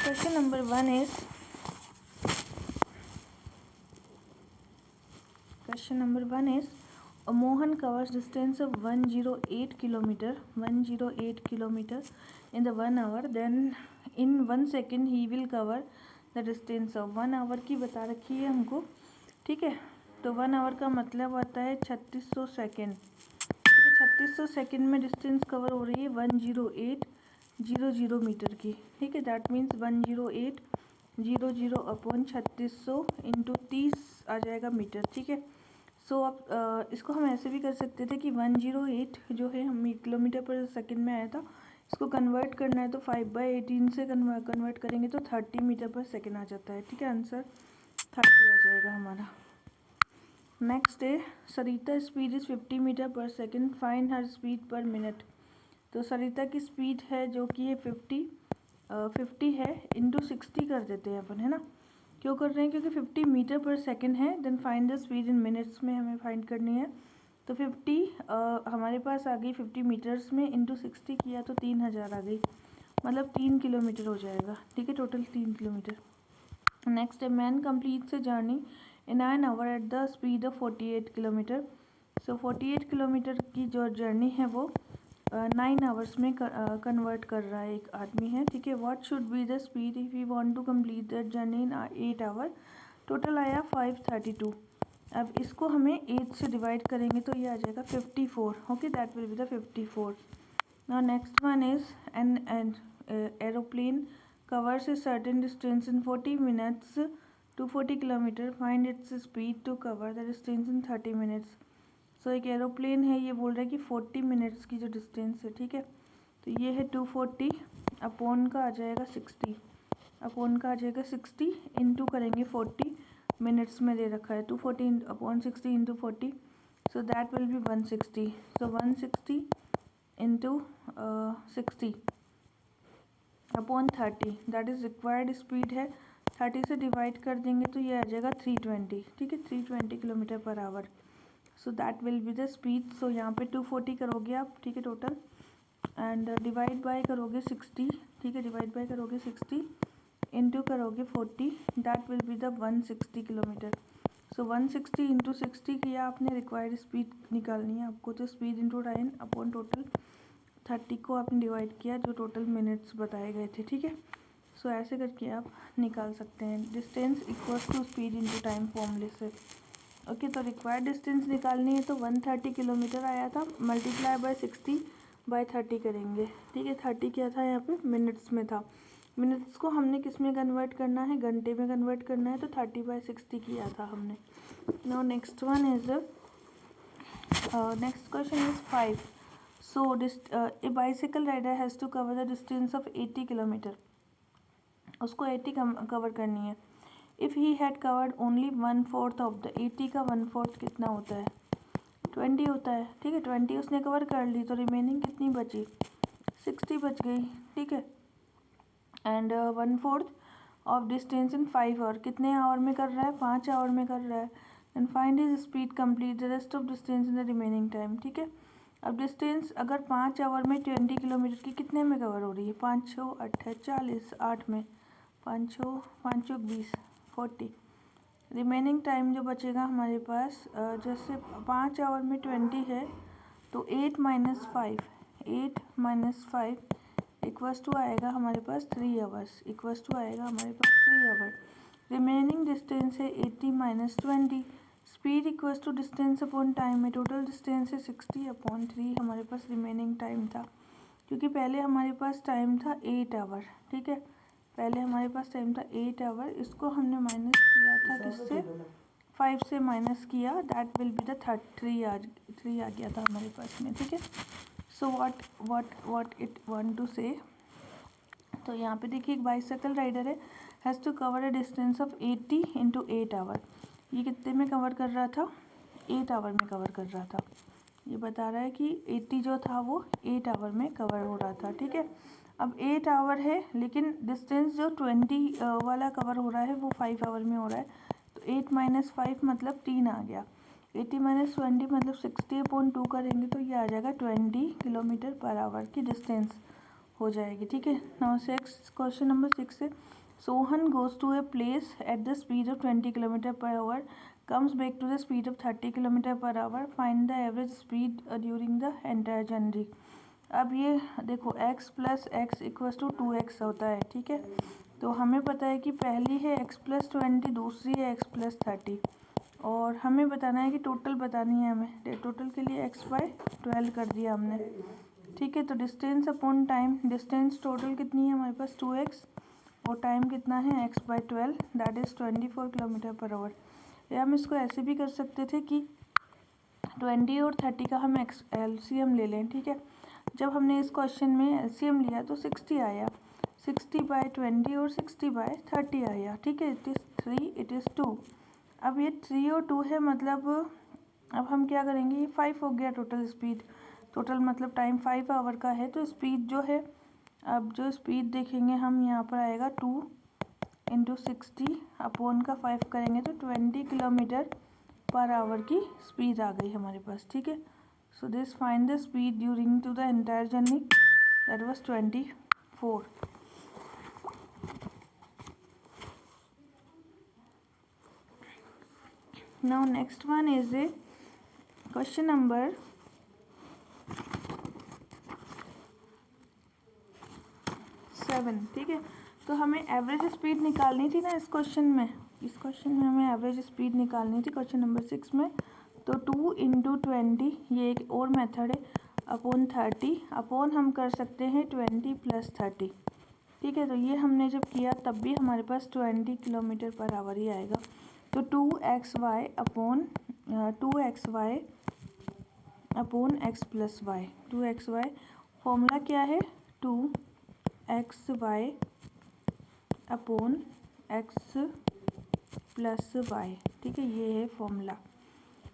Question number 1 is Mohan covers distance of 108 kilometer in the 1 hour. Then in 1 second he will cover the distance of 1 hour की बता रखी है हमको, ठीक है। तो 1 आवर का मतलब आता है 3600 सेकेंड, ठीक है। 3600 सेकेंड में डिस्टेंस कवर हो रही है 10800 मीटर की, ठीक है। दैट मीन्स 10800 अपॉन 3600 इंटू 30 आ जाएगा मीटर, ठीक है। सो अब इसको हम ऐसे भी कर सकते थे कि 108 जो है हम किलोमीटर पर सेकेंड में आया था, इसको कन्वर्ट करना है तो 5/18 से कन्वर्ट करेंगे तो 30 मीटर पर सेकेंड आ जाता है, ठीक है। आंसर 30 आ जाएगा हमारा। नेक्स्ट है सरिता स्पीड इज़ 50 मीटर पर सेकेंड, फाइंड हर स्पीड पर मिनट। तो सरिता की स्पीड है जो कि है 50 है, इंटू 60 कर देते हैं अपन, है ना। क्यों कर रहे हैं, क्योंकि 50 मीटर पर सेकेंड है। Then find the speed in minutes में हमें फाइंड करनी है। तो 50 हमारे पास आ गई 50 मीटर्स में, इंटू 60 किया तो 3000 आ गई, मतलब 3 किलोमीटर हो जाएगा, ठीक है। Total 3 kilometre. नेक्स्ट है man completes a journey in an our eight the speed of 48 kilometre. So 48 kilometre की जो जर्नी है वो 9 आवर्स में कन्वर्ट कर रहा है, एक आदमी है, ठीक है। What should be the speed if you want to complete that journey in 8 hour. Total आया 532। अब इसको हमें 8 से डिवाइड करेंगे तो ये आ जाएगा 54, okay. That will be the 54। Now next one is an aeroplane covers a certain distance in 40 minutes to 40 kilometre, find its speed to cover the distance in 30 minutes। सो एक एरोप्लेन है, ये बोल रहा है कि 40 मिनट्स की जो डिस्टेंस है, ठीक है। तो ये है 240 अपॉन का आ जाएगा 60, अपॉन का आ जाएगा 60 इंटू करेंगे 40 मिनट्स में दे रखा है 240 upon 60 into 40, so that will B 160। So 160 into 60 upon 30, that is required speed है। 30 से डिवाइड कर देंगे तो ये आ जाएगा 320, ठीक है। 320 kilometre per hour. So that will be the speed. So यहाँ पे 240 करोगे आप, ठीक है, टोटल, एंड डिवाइड बाय करोगे 60, ठीक है। डिवाइड बाय करोगे 60 इंटू करोगे 40, that will be the 160 kilometre. So 160 into 60 किया आपने, रिक्वायर्ड स्पीड निकालनी है आपको, तो speed into time upon total 30 को आपने डिवाइड किया जो टोटल मिनट्स बताए गए थे, ठीक है। सो ऐसे करके आप निकाल सकते हैं distance equals to speed into time फॉर्मूले से, ओके। तो रिक्वायर्ड डिस्टेंस निकालनी है तो 130 किलोमीटर आया था, मल्टीप्लाई बाय 60/30 करेंगे, ठीक है। 30 क्या था यहाँ पे, मिनट्स में था। मिनट्स को हमने किस में कन्वर्ट करना है, घंटे में कन्वर्ट करना है, तो 30/60 किया था हमने। Now next one is next question is 5। So a bicycle rider has to cover the distance of 80 kilometre. उसको 80 कवर करनी है। If he had covered only 1/4 of the 80 का 1/4 कितना होता है, 20 होता है, ठीक है। 20 उसने कवर कर ली तो रिमेनिंग कितनी बची, 60 बच गई, ठीक है। And 1/4 of distance in 5 hour, कितने आवर में कर रहा है, 5 आवर में कर रहा है। And find his speed complete the rest of distance in the remaining time, ठीक है। अब डिस्टेंस अगर 5 आवर में 20 किलोमीटर की कितने में कवर हो रही है, 5 6 8 40, 8 में 5 6 5 20 40। रिमेनिंग टाइम जो बचेगा हमारे पास, जैसे 5 आवर में 20 है तो 8 - 5 इक्वल्स टू आएगा हमारे पास 3 आवर्स, इक्वल्स टू आएगा हमारे पास 3 आवर। रिमेनिंग डिस्टेंस है 80 - 20, speed equals to distance upon time है। टोटल डिस्टेंस है 60/3 हमारे पास रिमेनिंग टाइम था, क्योंकि पहले हमारे पास टाइम था 8 आवर, ठीक है। पहले हमारे पास टाइम था 8 आवर, इसको हमने माइनस किया था किससे, 5 से माइनस किया, दैट विल बी द 3 आ गया था हमारे पास में, ठीक है। So what it want to say, तो यहाँ पे देखिए एक बाइसाइकिल राइडर है, has to cover a distance of 80 into 8 hour. ये कितने में कवर कर रहा था, 8 आवर में कवर कर रहा था। ये बता रहा है कि 80 जो था वो 8 आवर में कवर हो रहा था, ठीक है। अब 8 आवर है, लेकिन डिस्टेंस जो 20 वाला कवर हो रहा है वो 5 आवर में हो रहा है, तो 8 - 5 मतलब 3 आ गया। 80 - 20 मतलब 60/2 करेंगे तो ये आ जाएगा 20 किलोमीटर पर आवर की डिस्टेंस हो जाएगी, ठीक है। नाउ सिक्स, क्वेश्चन नंबर 6 है Sohan goes to a place at the speed of 20 kilometre per hour, comes back to the speed of 30 kilometre per hour, find the average speed during the entire journey. अब ये देखो x plus x equals to 2x होता है, ठीक है। तो हमें पता है कि पहली है x प्लस 20, दूसरी है x प्लस 30, और हमें बताना है कि टोटल बतानी है हमें। टोटल के लिए x बाय 12 कर दिया हमने, ठीक है। तो distance upon time, distance total कितनी है हमारे पास 2x, और टाइम कितना है x by 12, that is 24 kilometre per hour. या हम इसको ऐसे भी कर सकते थे कि 20 और 30 का हम LCM ले लें, ठीक है। जब हमने इस क्वेश्चन में LCM लिया तो 60 आया, 60 बाय 20 और 60 बाय 30 आया, ठीक है। It is 3, it is 2। अब ये 3 और 2 है, मतलब अब हम क्या करेंगे, ये 5 हो गया टोटल स्पीड। टोटल मतलब टाइम 5 आवर का है, तो स्पीड जो है, अब जो स्पीड देखेंगे हम यहाँ पर आएगा 2 इंटू 60 अपॉन का 5 करेंगे तो 20 किलोमीटर पर आवर की स्पीड आ गई हमारे पास, ठीक है। So this find the speed during to the entire journey, that was 24। Now next one is a question number 7, ठीक है। तो हमें एवरेज स्पीड निकालनी थी ना इस क्वेश्चन में, इस क्वेश्चन में हमें एवरेज स्पीड निकालनी थी क्वेश्चन नंबर 6 में। तो 2 इंटू 20, ये एक और मेथड है, अपॉन 30, अपॉन हम कर सकते हैं 20 प्लस 30, ठीक है। तो ये हमने जब किया तब भी हमारे पास 20 किलोमीटर पर आवर ही आएगा। तो 2xy upon 2xy upon x plus y, 2xy formula क्या है, 2xy upon x plus Y, ठीक है, ये है फॉर्मूला।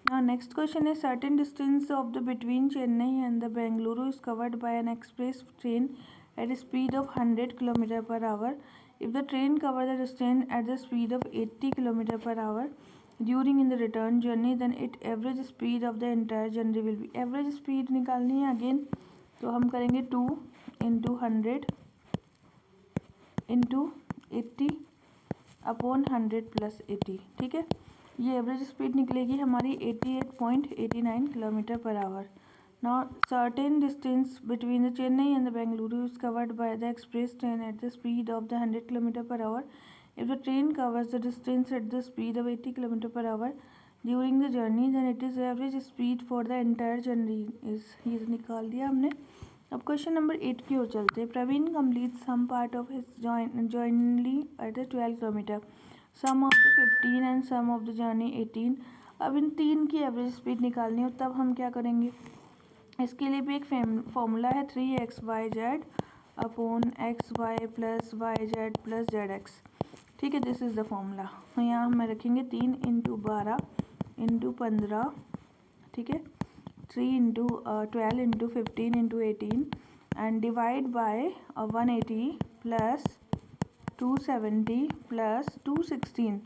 नाउ नेक्स्ट क्वेश्चन है certain distance of the between Chennai and the Bengaluru is covered by N express train at a speed of 100 km per hour. If the train covers the distance at the speed of 80 km per hour during in the return journey, then its average speed of the entire journey will be. Average speed निकालनी है again, तो हम करेंगे 2 into 100 into 80 upon 100 plus 80, ठीक है। ये average speed निकलेगी हमारी 88.89 kilometre per our. Now, certain distance between the Chennai and the Bengaluru is covered by the express train at the speed of the 100 km per hour. If the train covers the distance at the speed of 80 km per hour during the journey, then it is average speed for the entire journey is, ये निकाल दिया हमने। अब question number 8 की ओर चलते हैं। Praveen complete some part of his journey at the 12 kilometre, some of the 15 and some of the journey 18। अब इन तीन की एवरेज स्पीड निकालनी हो, तब हम क्या करेंगे, इसके लिए भी एक फॉर्मूला है 3xyz upon xy plus yz plus zx, ठीक है। This is the formula. तो यहाँ हम रखेंगे 3 इंटू 12 इंटू 15, ठीक है, 3 into 12 into 15 into 18 and divide by 180 plus 270 plus 216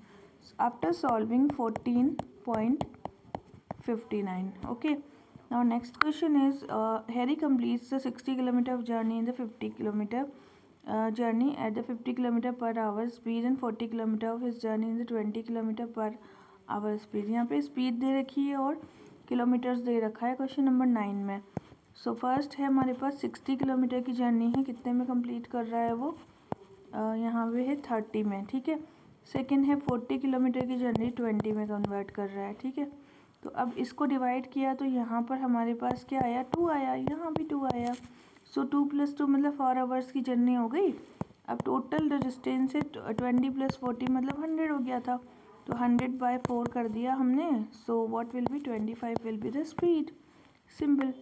after solving 14.59, okay. Now next question is Harry completes the 60 kilometer of journey in the 50 kilometer journey at the 50 kilometer per hour speed and 40 kilometer of his journey in the 20 kilometer per hour speed। यहाँ पे speed दे रखी है और kilometres दे रखा है question number 9 में। So first है हमारे पास 60 किलोमीटर की जर्नी है, कितने में कंप्लीट कर रहा है वो, यहाँ पे है 30 में, ठीक है। सेकेंड है 40 किलोमीटर की जर्नी 20 में कन्वर्ट कर रहा है, ठीक है। तो अब इसको डिवाइड किया तो यहाँ पर हमारे पास क्या आया, 2 आया, यहाँ भी 2 आया। सो 2 प्लस 2 मतलब 4 आवर्स की जर्नी हो गई। अब टोटल डिस्टेंस है 20 प्लस 40 मतलब 100 हो गया था, तो 100 बाय 4 कर दिया हमने। So what will be 25 will be the speed, simple.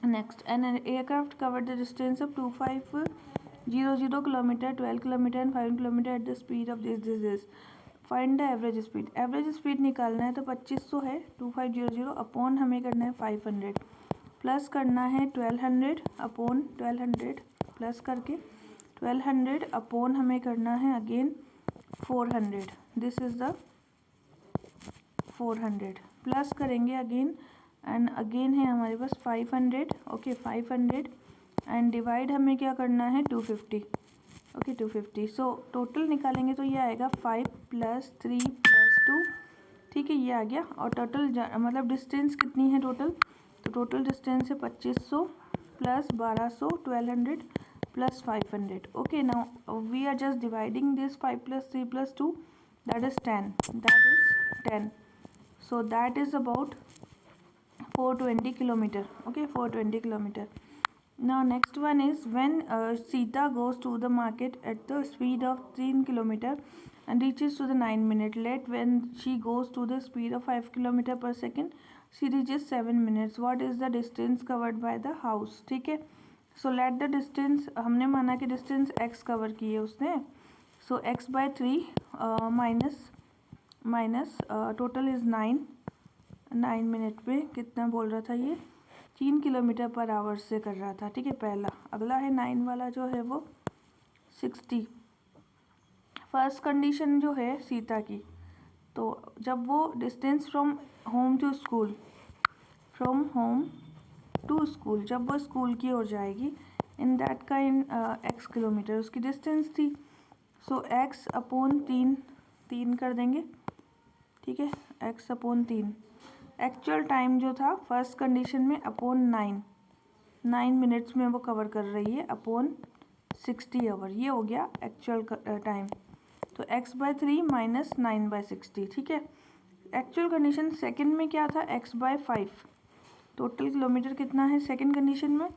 Next, an aircraft cover the distance of 2500 kilometre, 12 kilometre and 5 kilometre eight the speed of this. Find the average speed. Average speed निकालना है तो 2500 है, 2500 upon हमें करना है 500 plus करना है 1200 upon 1200 plus करके 1200 अपॉन हमें करना है again 400, this is the 400 plus करेंगे अगेन एंड अगेन है हमारे पास 500, ओके 500 एंड डिवाइड हमें क्या करना है 250, ओके 250। सो टोटल निकालेंगे तो ये आएगा 5 + 3 + 2, ठीक है ये आ गया। और टोटल मतलब डिस्टेंस कितनी है टोटल, तो टोटल डिस्टेंस है 2500 + 1200 1200 + 500, okay. Now we are just dividing this 5 + 3 + 2, that is 10, that is 10, so that is about 420 kilometer, okay 420 kilometer. Now next one is when Sita goes to the market at the speed of 3 kilometer and reaches to the 9 minute. Let when she goes to the speed of 5 kilometer per second, she reaches 7 minutes. What is the distance covered by the house, ठीक है। So let the distance, हमने माना कि distance x cover की है उसने, so x/3 minus total is 9 minute पे कितना बोल रहा था ये 3 किलोमीटर पर आवर से कर रहा था, ठीक है पहला। अगला है 9 वाला जो है वो 60। फर्स्ट कंडीशन जो है सीता की, तो जब वो distance from home to school जब वो स्कूल की ओर जाएगी इन दैट का इन x किलोमीटर उसकी डिस्टेंस थी। सो x/3 कर देंगे, ठीक है x/3। एक्चुअल टाइम जो था फर्स्ट कंडीशन में /9 मिनट्स में वो कवर कर रही है /60 आवर, ये हो गया एक्चुअल टाइम। तो x/3 - 9/60, ठीक है। एक्चुअल कंडीशन सेकंड में क्या था x/5, टोटल किलोमीटर कितना है सेकंड कंडीशन में।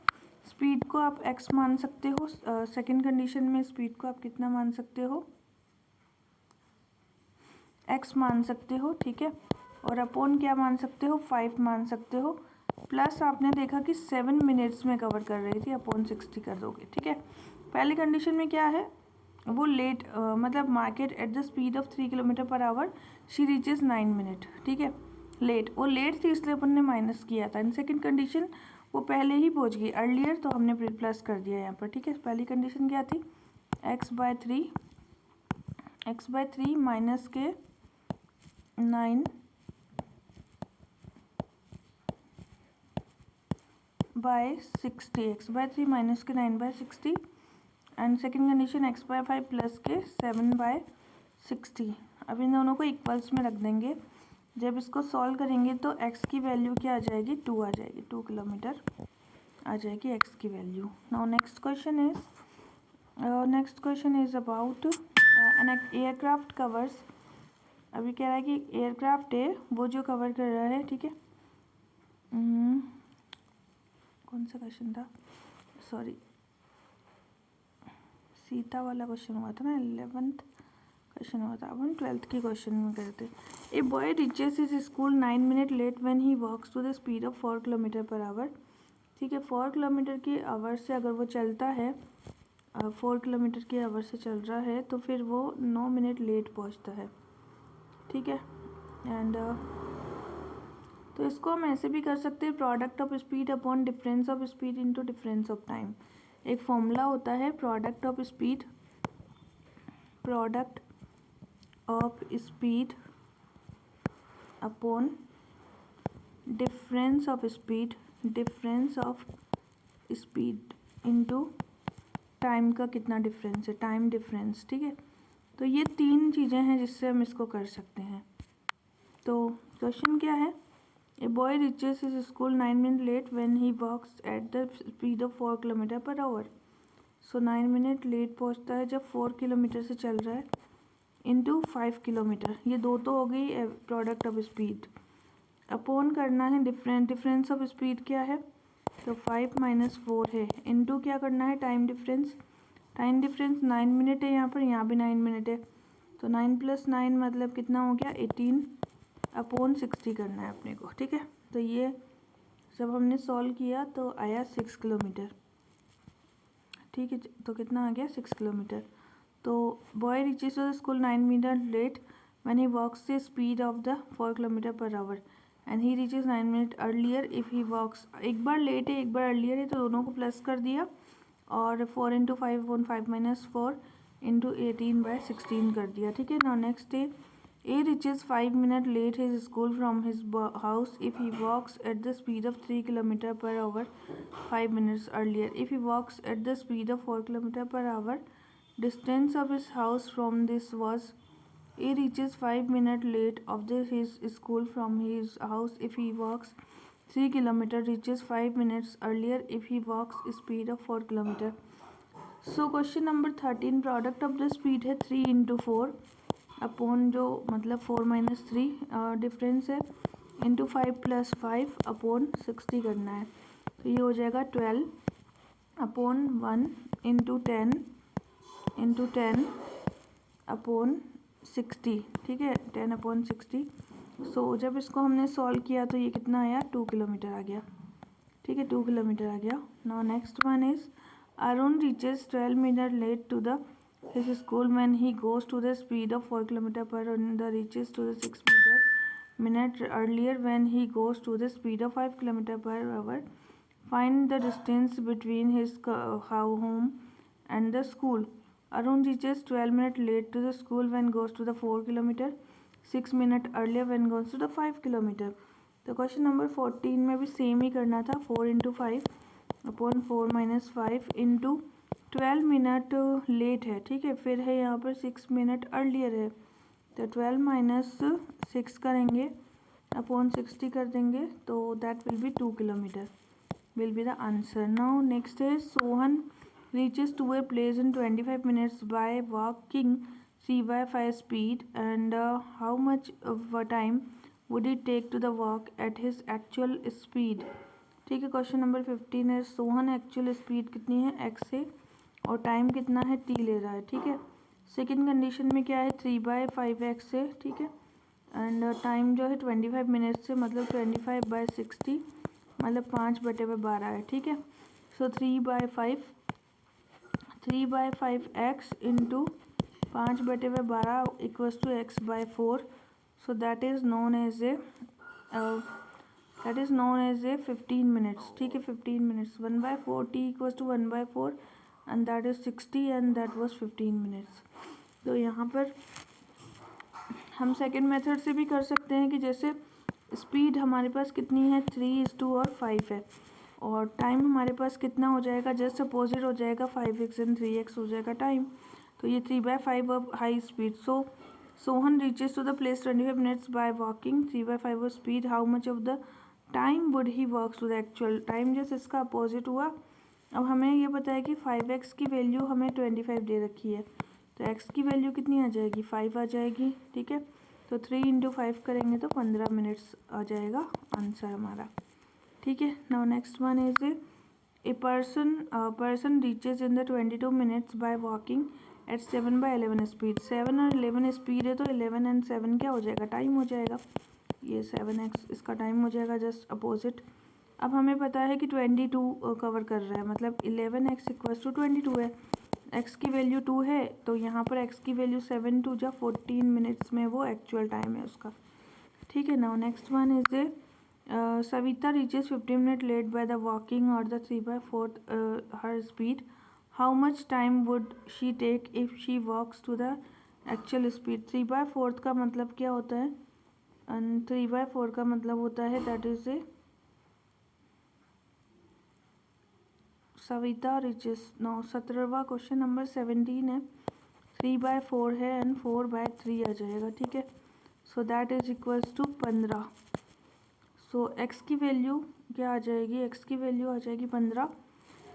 स्पीड को आप x मान सकते हो, सेकंड कंडीशन में स्पीड को आप कितना मान सकते हो x मान सकते हो, ठीक है। और अपॉन क्या मान सकते हो 5 मान सकते हो, प्लस आपने देखा कि 7 मिनट्स में कवर कर रही थी /60 कर दोगे, ठीक है। पहली कंडीशन में क्या है वो लेट मतलब market at the speed of 3 kilometre per our she reaches 9 minute, ठीक है। लेट, वो लेट थी इसलिए अपन ने माइनस किया था। इन सेकेंड कंडीशन वो पहले ही पहुंच गई अर्लियर, तो हमने प्लस कर दिया यहाँ पर, ठीक है। पहली कंडीशन क्या थी x/3 माइनस के 9 by 60, x/3 माइनस के 9/60 and second condition x/5 plus के 7/60। अब इन दोनों को इक्वल्स में रख देंगे। जब इसको सॉल्व करेंगे तो x की वैल्यू क्या आ जाएगी 2 आ जाएगी, 2 किलोमीटर आ जाएगी x की value. Now next question is about an aircraft covers. अभी कह रहा है कि एयरक्राफ्ट है वो जो कवर कर रहा है, ठीक है। कौन सा क्वेश्चन था, सॉरी सीता वाला क्वेश्चन हुआ था ना, 11th क्वेश्चन हुआ था। अब हम 12th के क्वेश्चन में करते। A boy reaches his school 9 minute late when he walks to the speed of 4 kilometre per hour, ठीक है। 4 किलोमीटर की आवर से अगर वो चलता है 4 किलोमीटर की आवर से चल रहा है तो फिर वो 9 मिनट लेट पहुंचता है, ठीक है। एंड तो इसको हम ऐसे भी कर सकते हैं product of speed upon difference of speed into difference of time. एक फॉर्मूला होता है product of speed upon difference of speed into time का कितना डिफरेंस है, टाइम डिफरेंस, ठीक है। तो ये 3 चीज़ें हैं जिससे हम इसको कर सकते हैं। तो क्वेश्चन क्या है, a boy reaches his school 9 minute late when he walks at the speed of 4 kilometre per hour. So 9 minute late पहुंचता है जब 4 किलोमीटर से चल रहा है इंटू 5 किलोमीटर, ये दो तो हो गई प्रोडक्ट ऑफ स्पीड। अपॉन करना है डिफरेंस ऑफ स्पीड क्या है, तो 5 - 4 है, इंटू क्या करना है टाइम डिफरेंस 9 मिनट है यहाँ भी 9 मिनट है, तो 9 + 9 मतलब कितना हो गया 18/60 करना है अपने को, ठीक है। तो ये जब हमने सॉल्व किया तो आया 6 किलोमीटर, ठीक है। तो कितना आ गया 6 किलोमीटर। तो boy reaches the school 9 minute late when he walks the speed of the 4 kilometre per hour and he reaches 9 minute earlier if he walks. एक बार लेट है एक बार अर्लियर है तो दोनों को प्लस कर दिया और 4 × 5 = 5 - 4 × 18/16 कर दिया, ठीक है। Now next day A reaches 5 minutes late his school from his house if he walks at the speed of 3 km per hour 5 minutes earlier. If he walks at the speed of 4 km per hour, distance of his house from this was A reaches 5 minutes late of his school from his house if he walks 3 km, reaches 5 minutes earlier if he walks speed of 4 km. So question number 13 product of the speed है 3 into 4 upon जो मतलब 4 minus 3 difference है into 5 plus 5 upon 60 करना है. तो ये हो जाएगा 12 अपॉन 1 इंटू 10 अपॉन 60. ठीक है, 10 अपॉन 60. सो जब इसको हमने सॉल्व किया तो ये कितना आया 2 किलोमीटर आ गया. ठीक है, 2 किलोमीटर आ गया. Now next one is Arun reaches 12 minutes late to his school when he goes to the speed of 4 km per hour and reaches to the 6 minutes earlier when he goes to the speed of 5 km per hour. Find the distance between his home and the school. Arun reaches 12 minutes late to the school when goes to the 4 km, 6 minutes earlier when goes to the 5 km. तो question number 14 में भी same ही करना था. 4 into 5 upon 4 minus 5 into 12 minute late है. ठीक है, फिर है यहाँ पर 6 मिनट अर्लियर है. तो 12 माइनस 6 करेंगे अपॉन 60 कर देंगे तो that will be 2 kilometre will be the answer. Now next है Sohan reaches to a place in 25 minutes by walking 3/5 speed and how much of time would it take to the walk at his actual speed. ठीक है, question number 15 है Sohan actual speed कितनी है x से और time कितना है t ले रहा है. ठीक है, सेकंड कंडीशन में क्या है 3/5x से. ठीक है, एंड टाइम जो है 25 मिनट्स से मतलब 25/60 मतलब 5/12 है. ठीक है, so 3/5x into 5/12 equals to x/4. So that is known as a 15 minutes. ठीक है, 15 minutes 1/4 t equals to 1/4 and that is 60 and that was 15 minutes. तो यहाँ पर हम सेकंड मेथड से भी कर सकते हैं कि जैसे स्पीड हमारे पास कितनी है 3:2 और 5 है और टाइम हमारे पास कितना हो जाएगा जस्ट अपोजिट हो जाएगा 5x एंड 3x हो जाएगा टाइम. तो ये 3/5 of high speed. So Sohan reaches to the place 25 minutes by walking 3/5 of speed. How much of the time would he works to the actual time. जैसे इसका opposite हुआ. अब हमें ये पता है कि 5x की वैल्यू हमें 25 दे रखी है तो x की वैल्यू कितनी आ जाएगी 5 आ जाएगी. ठीक है, तो 3 इंटू 5 करेंगे तो 15 मिनट्स आ जाएगा आंसर हमारा. ठीक है, now next one is a person reaches in the 22 minutes by walking at 7/11 speed. 7 और 11 स्पीड है तो 11 एंड 7 क्या हो जाएगा टाइम हो जाएगा. ये 7x इसका टाइम हो जाएगा जस्ट अपोजिट. अब हमें पता है कि 22 कवर कर रहा है मतलब 11x इक्वल्स टू 22 है. x की वैल्यू 2 है तो यहाँ पर x की वैल्यू 7 2 जा 14 मिनट्स में वो एक्चुअल टाइम है उसका. ठीक है, now next one is a Savita reaches 15 minute late by the walking और the 3/4 her speed. How much time would she take if she walks to the actual speed. 3/4 का मतलब क्या होता है एंड 3/4 का मतलब होता है that is a Savita reaches. No 17वां क्वेश्चन नंबर 17 है. 3/4 है एंड 4/3 आ जाएगा. ठीक है, so that is equals to 15. So x की वैल्यू क्या आ जाएगी x की वैल्यू आ जाएगी 15.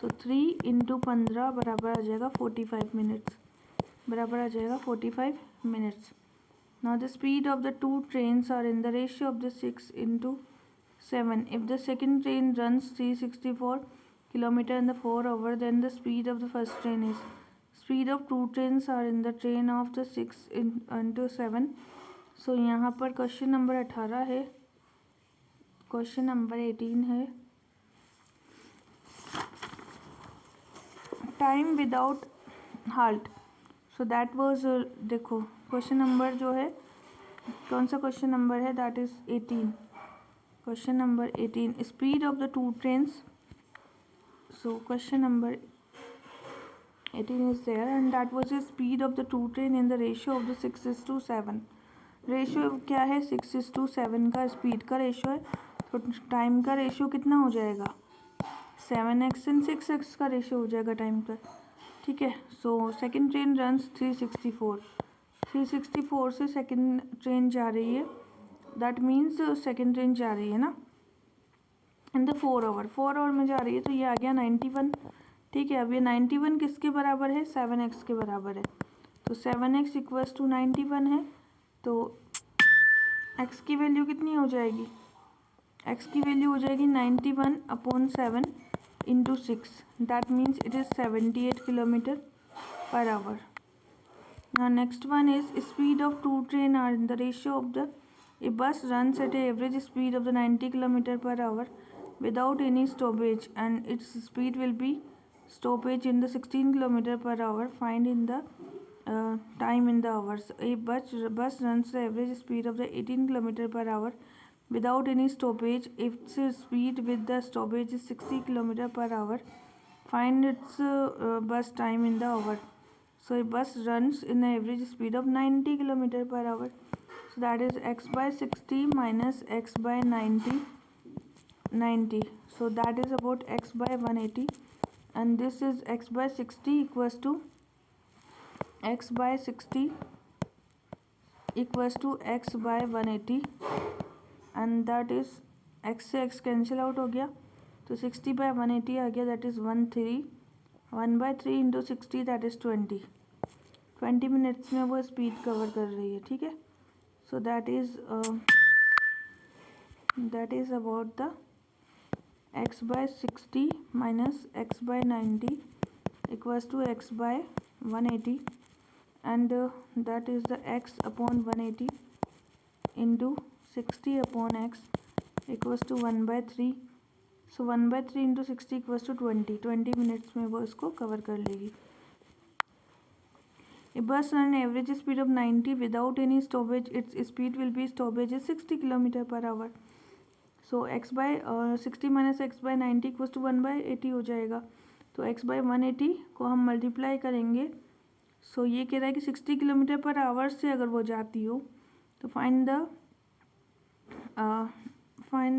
तो 3 इंटू 15 बराबर आ जाएगा 45 मिनट्स बराबर आ जाएगा 45 minutes. Now the speed of the two trains are in the ratio of the 6:7. If the second train runs 364 km in the 4 hour, then the speed of the first train is. Speed of two trains are in the train of the 6:7. So यहाँ पर question number 18 है. Question number 18 है time without halt. So that was देखो question number जो है कौन सा question number है that is 18. Question number 18 speed of the two trains. So question number 18 is there and that was the speed of the two train in the ratio of the 6:7. Ratio क्या है 6:7 का speed का ratio है, तो time का ratio कितना हो जाएगा 7x एंड 6x का रेशियो हो जाएगा टाइम का, ठीक है। सो सेकंड ट्रेन रन्स 364 से सेकंड ट्रेन जा रही है, दैट मीन्स सेकंड ट्रेन जा रही है ना इन द 4 आवर में जा रही है, तो ये आ गया 91, ठीक है। अब ये 91 किसके बराबर है 7x के बराबर है, तो 7x इक्वल्स टू 91 है, तो x की वैल्यू कितनी हो जाएगी, x की वैल्यू हो जाएगी 91/7 into 6, that means it is 78 kilometre per our. Now next one is speed of two train are in the ratio of the a bus runs at a average speed of the 90 kilometer per hour without any stoppage and its speed will be stoppage in the 16 kilometer per hour. Find in the time in the hours. A bus runs the average speed of the 18 kilometer per hour without any stoppage. Its speed with the stoppage is 60 kilometer per hour. Find its bus time in the hour. So a bus runs in an average speed of 90 kilometer per hour. So that is x by 60 minus x by 90. So that is about x by 180, and this is x by 60 equals to x by 60 equals to x by 180, and that is x से x cancel out हो गया, तो 60 by 180 आ गया, that is 1/3 into 60 that is 20 minutes में वो speed cover कर रही है, ठीक है। So that is about the x by 60 minus x by 90 equals to x by 180, and that is the x upon 180 into 60 upon x equals to 1/3. So 1/3 into 60 equals to 20 minutes में वो इसको cover कर लेगी। A bus run an average speed of 90 without any stoppage. Its speed will be stoppage is 60 km per hour. So x by 60 minus x by 90 equals to 1/80 हो जाएगा, तो x by 180 को हम मल्टीप्लाई करेंगे। सो ये कह रहा है कि 60 किलोमीटर पर आवर से अगर वो जाती हो तो find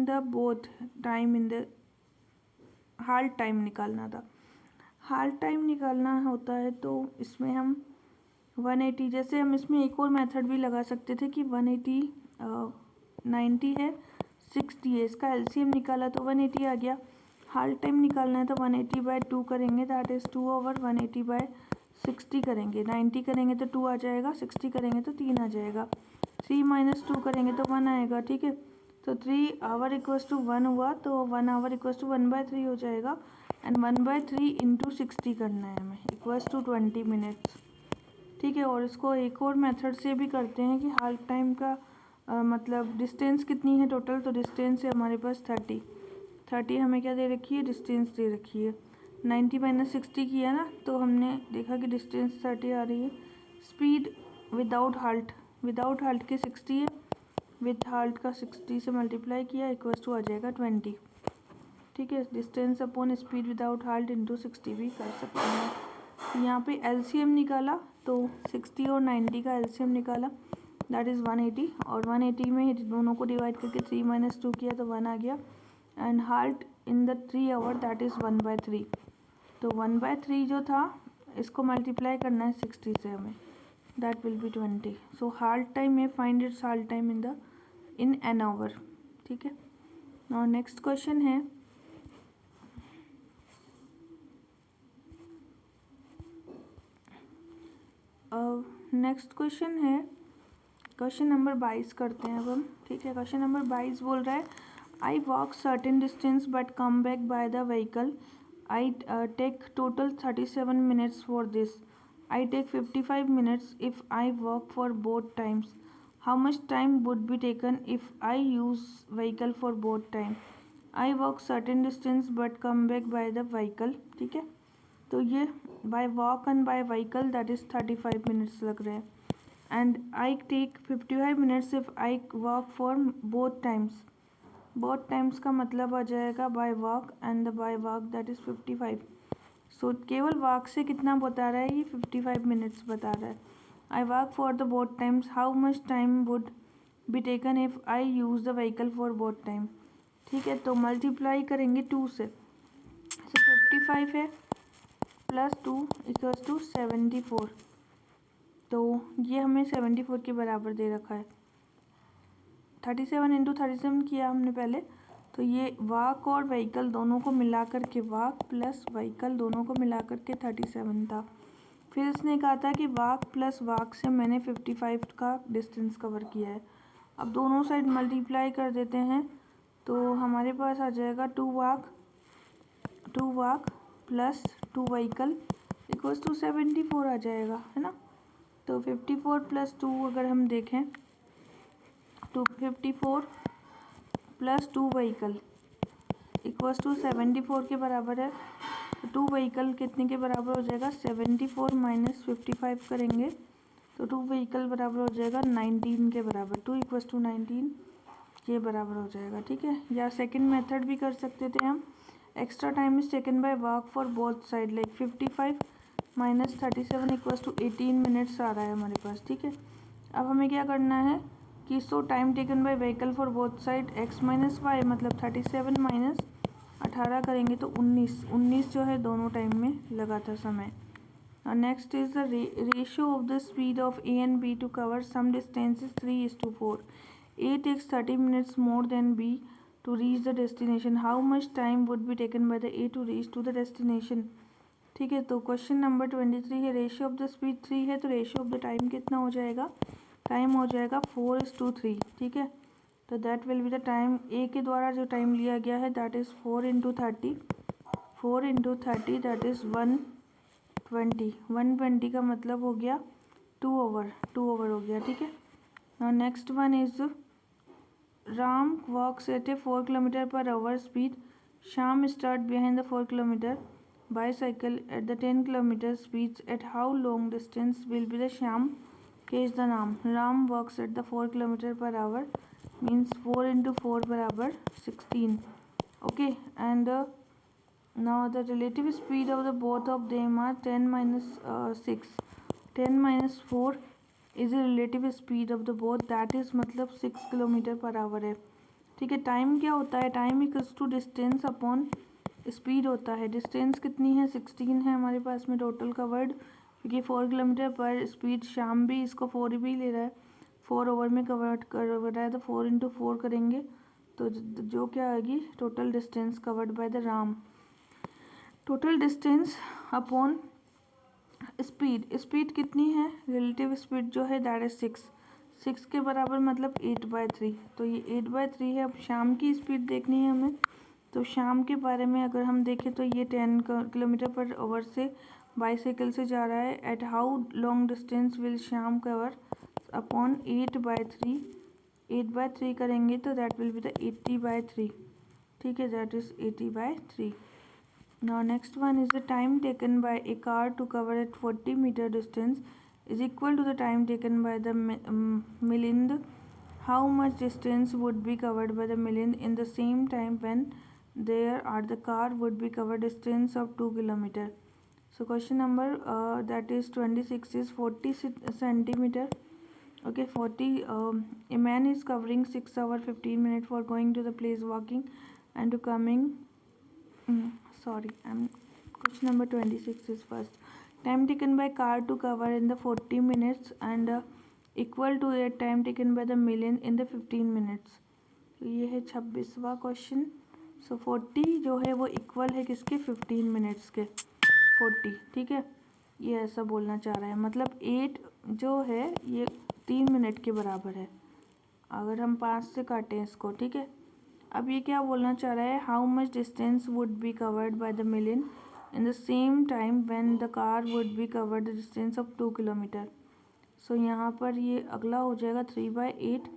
the both time in the halt time निकालना था। हाल्ट टाइम निकालना होता है तो इसमें हम 180, जैसे हम इसमें एक और मेथड भी लगा सकते थे कि 180 90 है 60 है, इसका एलसीएम निकाला तो 180 आ गया। हाल्ट टाइम निकालना है तो 180/2 करेंगे, दैट इज़ 2 आवर, 180/60 करेंगे, 90 करेंगे तो 2 आ जाएगा, 60 करेंगे तो 3 आ जाएगा, 3 - 2 करेंगे तो 1 आएगा, ठीक है। तो 3 आवर इक्वल्स टू 1 हुआ, तो 1 आवर इक्वल्स टू 1/3 हो जाएगा, एंड 1/3 इंटू 60 करना है हमें, इक्वल्स टू 20 मिनट्स, ठीक है। और इसको एक और मेथड से भी करते हैं कि हाल्ट टाइम का मतलब डिस्टेंस कितनी है टोटल, तो डिस्टेंस है हमारे पास 30 हमें क्या दे रखी है, डिस्टेंस दे रखी है। 90 - 60 किया ना, तो हमने देखा कि डिस्टेंस 30 आ रही है। स्पीड विदाउट हाल्ट के 60 है, विथ हाल्ट का 60 से मल्टीप्लाई किया इक्वल्स टू आ जाएगा 20, ठीक है। Distance upon speed without halt into 60 भी कर सकते हैं। यहाँ पे एलसीएम निकाला तो 60 और 90 का एलसीएम निकाला, दैट इज़ 180, और 180 में दोनों को डिवाइड करके 3 - 2 किया तो 1 आ गया, and halt in the 3 hour that is 1/3, तो 1/3 जो था इसको मल्टीप्लाई करना है 60 से हमें, that will be 20। So halt time में find its halt time in an hour, ठीक है। और नेक्स्ट क्वेश्चन है क्वेश्चन नंबर 22 करते हैं अब हम, ठीक है। क्वेश्चन नंबर 22 बोल रहा है I walk certain distance but come back by the vehicle, I take total 37 minutes for this, I take 55 minutes if I walk for both times, how much time would be taken if I use vehicle for both time, I walk certain distance but come back by the vehicle, ठीक है। तो ये by walk and by vehicle that is 35 minutes लग रहे हैं, and I take 55 minutes if I walk for both times का मतलब आ जाएगा by walk, and the by walk that is 55। So केवल वॉक से कितना बता रहा है, ये 55 मिनट्स बता रहा है, I walk for the both times. How much time would be taken if I use the vehicle for both time? ठीक है, तो मल्टीप्लाई करेंगे 2 से। so 55 है प्लस 2 इक्वल्स टू 74। तो ये हमें 74 के बराबर दे रखा है। 37 इंटू 37 किया हमने पहले, तो ये वाक और व्हीकल दोनों को मिला कर के, वाक प्लस व्हीकल दोनों को मिला कर के 37 था। फिर इसने कहा था कि वाक प्लस वाक से मैंने 55 का डिस्टेंस कवर किया है। अब दोनों साइड मल्टीप्लाई कर देते हैं, तो हमारे पास आ जाएगा 2 वाक प्लस 2 व्हीकल इक्वल्स टू 74 आ जाएगा, है ना। तो 54 प्लस 2 अगर हम देखें तो 54 प्लस 2 व्हीकल इक्वल्स टू 74 के बराबर है। तो 2 व्हीकल कितने के बराबर हो जाएगा? 74 माइनस 55 करेंगे तो 2 व्हीकल बराबर हो जाएगा 19 के बराबर। 2 इक्वल्स टू 19 ये बराबर हो जाएगा, ठीक है। या सेकंड मेथड भी कर सकते थे हम। Extra time is taken by walk for both side, like 55 minus 37 equals to 18 minutes आ रहा है हमारे पास, ठीक है। अब हमें क्या करना है कि time taken by vehicle for both side x minus y, मतलब 37 माइनस 18 करेंगे तो 19 जो है दोनों टाइम में लगा था समय। Next is the ratio of the speed of A and B to cover some distance is 3:4। A takes 30 minutes more than B to reach the destination. How much time would be taken by the A to reach to the destination? ठीक है, तो question number 23 है, ratio of the speed 3 है, तो ratio of the time कितना हो जाएगा? Time हो जाएगा 4:3, ठीक है। तो that will be the time. A के द्वारा जो टाइम लिया गया है that is 4 into 30, 4 into 30 that is 120। 120 का मतलब हो गया 2 ओवर हो गया, ठीक है। Now next one is Ram walks at a 4 kilometre per hour speed. Sham start behind the 4 kilometer bicycle at the 10 kilometer speeds. At how long distance will be the Sham catch the Ram? Ram walks at the 4 kilometer per hour, means 4 into 4 बराबर 16. Okay, and now the relative speed of the both of them are 10 minus 6. 10 minus 4 is the relative speed of the both, that is मतलब 6 kilometre per our है, ठीक है। Time क्या होता है? Time equals to distance upon speed होता है। Distance कितनी है? 16 है हमारे पास में टोटल कवर्ड, क्योंकि 4 किलोमीटर पर स्पीड शाम भी इसको 4 भी ले रहा है, 4 ओवर में कवर्ड कर रहा है, तो 4 इंटू 4 करेंगे तो जो क्या आएगी? Total distance covered by the Ram. Total distance upon speed कितनी है? रिलेटिव स्पीड जो है दैट इज 6 के बराबर, मतलब 8/3। तो ये 8/3 है। अब शाम की स्पीड देखनी है हमें, तो शाम के बारे में अगर हम देखें तो ये 10 किलोमीटर पर आवर से बाईसाइकिल से जा रहा है। At how long distance will Sham cover upon 8/3, 8/3 करेंगे तो दैट विल बी द 80/3, ठीक है, that is 80/3। Now next one is the time taken by a car to cover at 40 meter distance is equal to the time taken by the Milind. How much distance would be covered by the Milind in the same time when there are the car would be covered distance of 2 kilometer? So question number that is 26 is 40 centimeter. Okay, 40. A man is covering 6 hours 15 minutes for going to the place walking and to coming. Question number 26 is first. Time taken by car to cover in the 40 minutes and equal to the time taken by the million in the 15 minutes. तो ये है 26वां question. सो 40 जो है वो equal है किसके? 15 minutes के। 40, ठीक है, ये ऐसा बोलना चाह रहा है, मतलब 8 जो है ये 3 मिनट के बराबर है अगर हम 5 से काटें इसको, ठीक है। अब ये क्या बोलना चाह रहा है? How much distance would be covered by the million in the same time when the car would be covered the distance of 2 kilometre. So यहाँ पर ये अगला हो जाएगा 3/8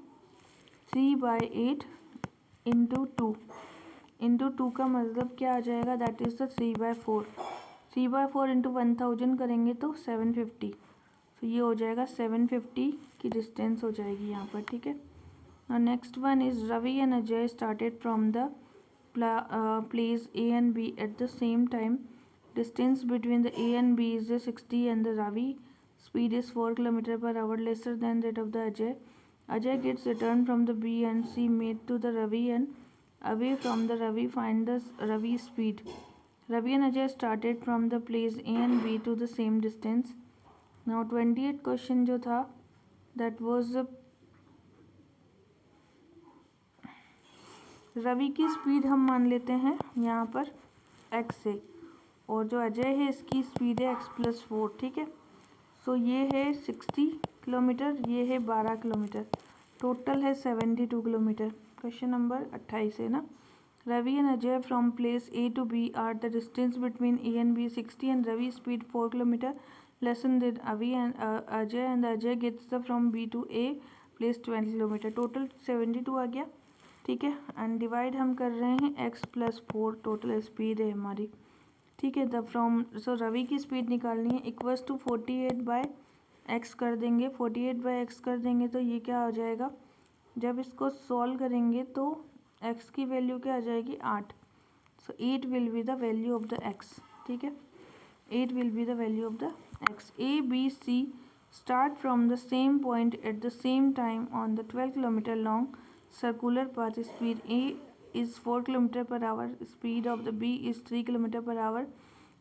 इंटू 2 का मतलब क्या आ जाएगा? That is the 3/4। 3/4 इंटू 1000 करेंगे तो 750। तो ये हो जाएगा 750 की डिस्टेंस हो जाएगी यहाँ पर, ठीक है। Now next one is Ravi and Ajay started from the place A and B at the same time. Distance between the A and B is the 60 and the Ravi speed is 4 km per hour lesser than that of the Ajay. Ajay gets returned from the B and C made to the Ravi and away from the Ravi find the Ravi speed. Ravi and Ajay started from the place A and B to the same distance. Now 28th question जो था that was Ravi की speed हम मान लेते हैं यहाँ पर x से, और जो अजय है इसकी स्पीड है x+4, ठीक है। सो ये है 60 किलोमीटर, ये है 12 किलोमीटर, टोटल है 72 किलोमीटर। क्वेश्चन नंबर 28 है ना। Ravi and Ajay from place A to B are the distance between A and B 60 and Ravi speed 4 kilometre lesson then Avi and Ajay and Ajay gets the from B to A place 20 kilometre, total 72 आ गया, ठीक है। And divide हम कर रहे हैं x+4, total speed है हमारी, ठीक है। द फ्रॉम सो रवि की स्पीड निकालनी है, इक्वल्स टू 48/x कर देंगे, 48/x कर देंगे तो ये क्या आ जाएगा, जब इसको सॉल्व करेंगे तो x की वैल्यू क्या आ जाएगी 8। सो 8 will be the value of the x, ठीक है। 8 will be the value of the x। A, B, C start from the same point at the same time on the 12 kilometer long circular path. Speed A is 4 km per hour, speed of the B is 3 km per hour,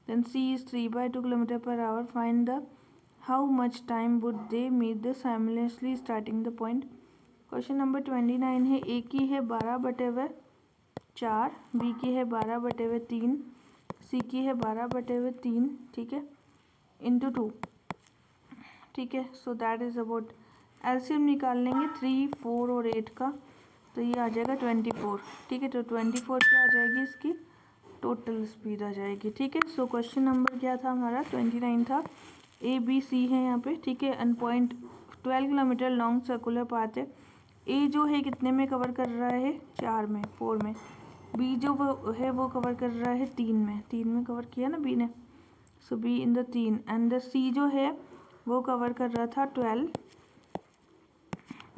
then C is 3/2 km per hour. Find the how much time would they meet the simultaneously starting the point. Question number 29 है, A की है 12/4, B की है 12/3, C की है 12/3, ठीक है, into 2, ठीक है। So that is about, LCM निकाल लेंगे 3, 4 और 8 का, तो ये आ जाएगा 24, ठीक है। तो 24 क्या आ जाएगी, इसकी टोटल स्पीड आ जाएगी, ठीक है। सो क्वेश्चन नंबर क्या था हमारा 29 था, A, B, C है यहाँ पे, ठीक है। And point 12 kilometre long circular path है। A जो है कितने में कवर कर रहा है, 4 में, 4 में। B जो वो है वो कवर कर रहा है 3 में कवर किया ना B ने, so B in the 3। And the C जो है वो कवर कर रहा था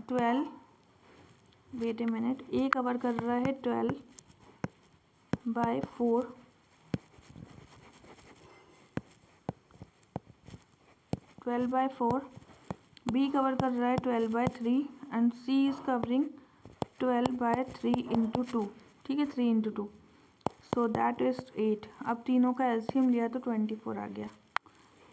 12, wait a minute, A cover कर रहा है 12/4, 12/4, B कवर कर रहा है 12/3 and C is covering 12/3 into 2, ठीक है, 3 इंटू 2, सो दैट इज 8। अब तीनों का एलसीएम लिया तो 24 आ गया।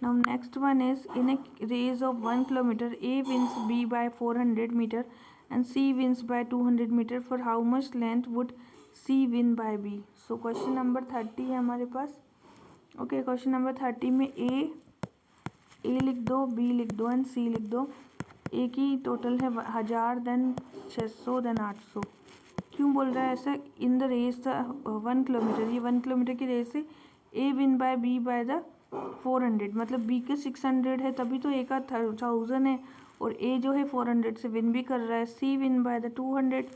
Now next one is, in a race of 1 kilometer, A wins B by 400 meter and C wins by 200 meter. For how much length would C win by B? So question number 30 है हमारे पास। Okay, question number 30 में A लिख दो, B लिख दो and C लिख दो। A की टोटल है 1000, देन 600, देन 800। क्यों बोल रहा है ऐसा, इन द रेस 1 किलोमीटर, ये 1 किलोमीटर की रेस है। A win bye B by the 400, मतलब B के 600 है तभी तो A का 1000 है, और A जो है 400 से विन भी कर रहा है। C win bye the 200,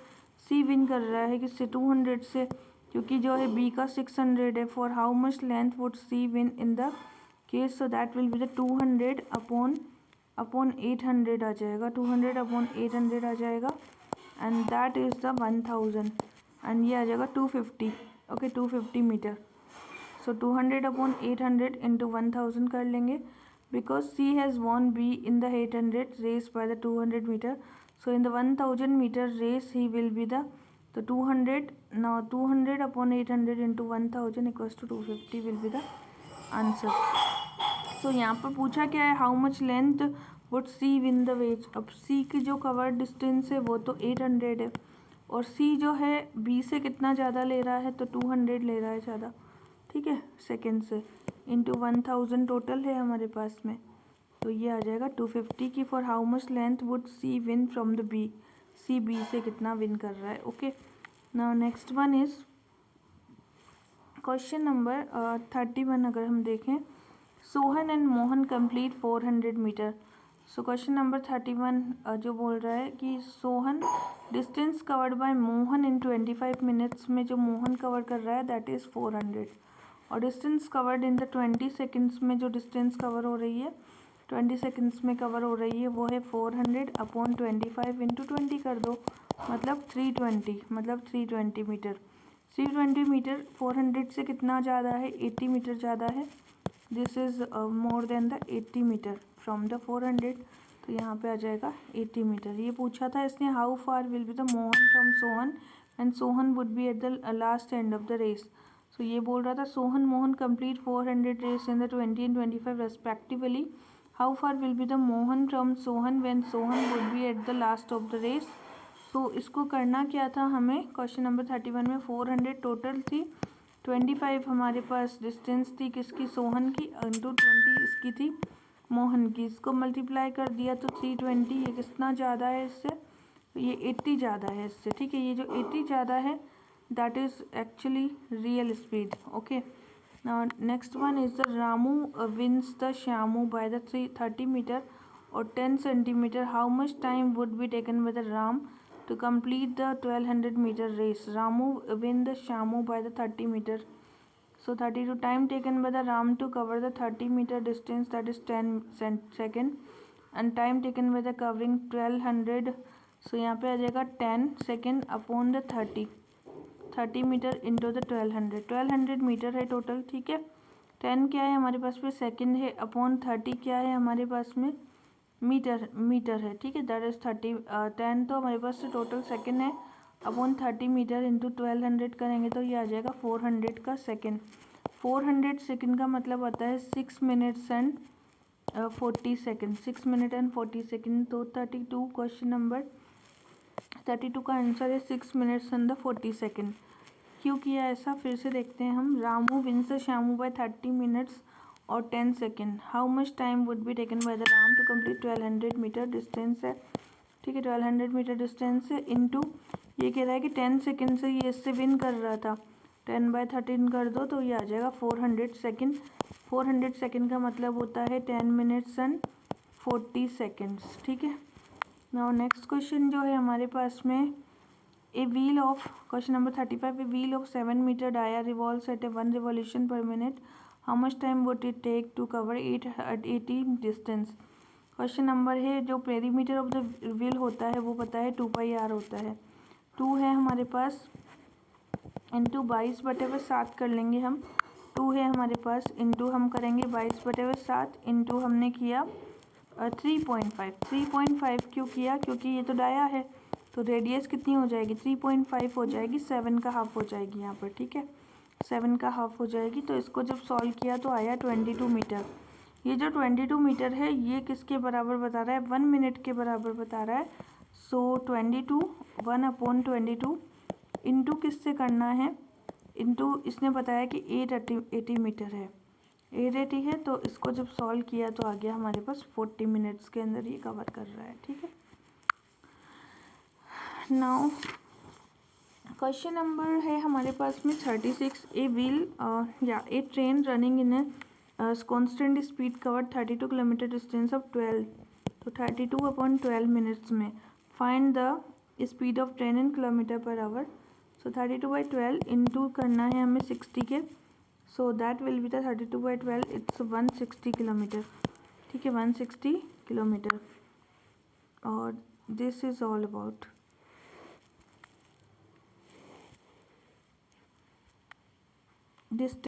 C win कर रहा है किससे, 200 से, क्योंकि जो है B का 600 है। For how much length would C win in the case, so that will be the 200 upon 800 आ जाएगा, 200 अपॉन 800 आ जाएगा, and that is the 1000, and ये आ जाएगा 250, okay, 250 metre. So 200 upon 800 into 1000 कर लेंगे, because C has won B in the 800 race by the 200 metre, so in the 1000 metre race he will be the 200, now 200 upon 800 into 1000 equals to 250 will be the answer. So यहाँ पर पूछा क्या है, how much length would C win the race. अब C की जो cover distance है वो तो 800 है, और C जो है B से कितना ज़्यादा ले रहा है, तो 200 ले रहा है ज़्यादा, ठीक है, सेकेंड से, इंटू 1000 टोटल है हमारे पास में, तो ये आ जाएगा 250 की। For how much length would C win from the B, C B से कितना विन कर रहा है, okay. Now next one is question number 31। अगर हम देखें, Sohan and Mohan complete 400 metre. So question number 31 जो बोल रहा है कि Sohan distance covered by Mohan in 25 minutes में जो मोहन कवर कर रहा है दैट इज़ 400, और distance covered in the 20 seconds में जो डिस्टेंस कवर हो रही है 20 सेकेंड्स में कवर हो रही है वो है 400 अपॉन 25 इंटू 20 कर दो, मतलब 320, मतलब 320 मीटर। 320 मीटर 400 से कितना ज़्यादा है, 80 मीटर ज़्यादा है, this is more than the 80 metre from the 400, तो यहाँ पे आ जाएगा 80 मीटर। ये पूछा था इसने how far will be the Mohan from Sohan and Sohan would be at the last end of the race. So ये बोल रहा था Sohan Mohan complete 400 race in the 20 and 25 respectively, how far will be the Mohan from Sohan when Sohan would be at the last of the race. तो इसको करना क्या था हमें, क्वेश्चन नंबर 31 में 400 टोटल थी, 25 हमारे पास डिस्टेंस थी किसकी, सोहन की, इंटू 20 इसकी थी मोहन की। इसको मल्टीप्लाई कर दिया तो 320, ये कितना ज़्यादा है इससे, ये 80 ज़्यादा है इससे, ठीक है। ये जो 80 ज़्यादा है that is actually real speed, okay. Now next one is the Ramu wins the Shyamu by the 30 metre और 10 centimetre, how much time would be taken by the Ram to complete the 1200 meter race. Ramu win the Shamu by the 30 meter. So 32 time taken by the Ram to cover the 30 meter distance, that is 10 second, and time taken by the covering 1200. So यहाँ पे आ जाएगा 10 second upon the 30 metre into the 1200 metre है total, ठीक है। 10 क्या है हमारे पास में, सेकंड है, अपॉन 30 क्या है हमारे पास में, मीटर है, ठीक है। दैट इज 10 तो हमारे पास से टोटल सेकंड है, अपॉन 30 मीटर इंटू 1200 करेंगे तो ये आ जाएगा 400 का सेकंड। 400 सेकंड का मतलब आता है 6 minutes and 40 second, 6 minute and 40 second. तो 32 क्वेश्चन नंबर 32 का आंसर है 6 मिनट्स एंड 40 सेकंड। क्यों किया ऐसा, फिर से देखते हैं हम। Ramu wins the Shyamu by 30 minutes और 10 second, how much time would be taken by the Ram to complete 1200 metre distance है, ठीक है। 1200 मीटर डिस्टेंस है इंटू ये कह रहा है कि 10 सेकेंड से ये इससे विन कर रहा था, 10/13 कर दो तो ये आ जाएगा 400 सेकेंड। 400 सेकेंड का मतलब होता है 10 मिनट्स एंड 40 सेकेंड्स, ठीक है। नाउ नेक्स्ट क्वेश्चन जो है हमारे पास में, a wheel of, question number 35, a wheel of 7 metre dia revolves at a 1 revolution per minute, how much time would it take to cover 80 distance. Question number है जो perimeter of the wheel होता है वो पता है 2πr होता है, 2 है हमारे पास इंटू 22/7 कर लेंगे हम, 2 है हमारे पास इंटू हम करेंगे 22/7 इंटू हमने किया 3.5 क्यों किया, क्योंकि ये तो डाया है तो रेडियस कितनी हो जाएगी 3.5 हो जाएगी, 7 का हाफ हो जाएगी यहाँ पर, ठीक है। 7 का हाफ हो जाएगी, तो इसको जब सॉल्व किया तो आया 22 मीटर। ये जो 22 मीटर है ये किसके बराबर बता रहा है, 1 मिनट के बराबर बता रहा है। सो 22 1/22 इंटू किससे करना है, इंटू इसने बताया कि 80 मीटर है, 80 है, तो इसको जब सॉल्व किया तो आ गया हमारे पास 40 मिनट्स के अंदर ये कवर कर रहा है, ठीक है। नाउ क्वेश्चन नंबर है हमारे पास में 36, ए व्हील या a train running in a constant speed cover 32 kilometre distance of 12, तो 32/12 मिनट्स में find the speed of train in kilometre per hour. So 32/12 into करना है हमें 60 के, so that will be the 32/12, it's 160 kilometre, ठीक है, 160 kilometre. और this is all about distance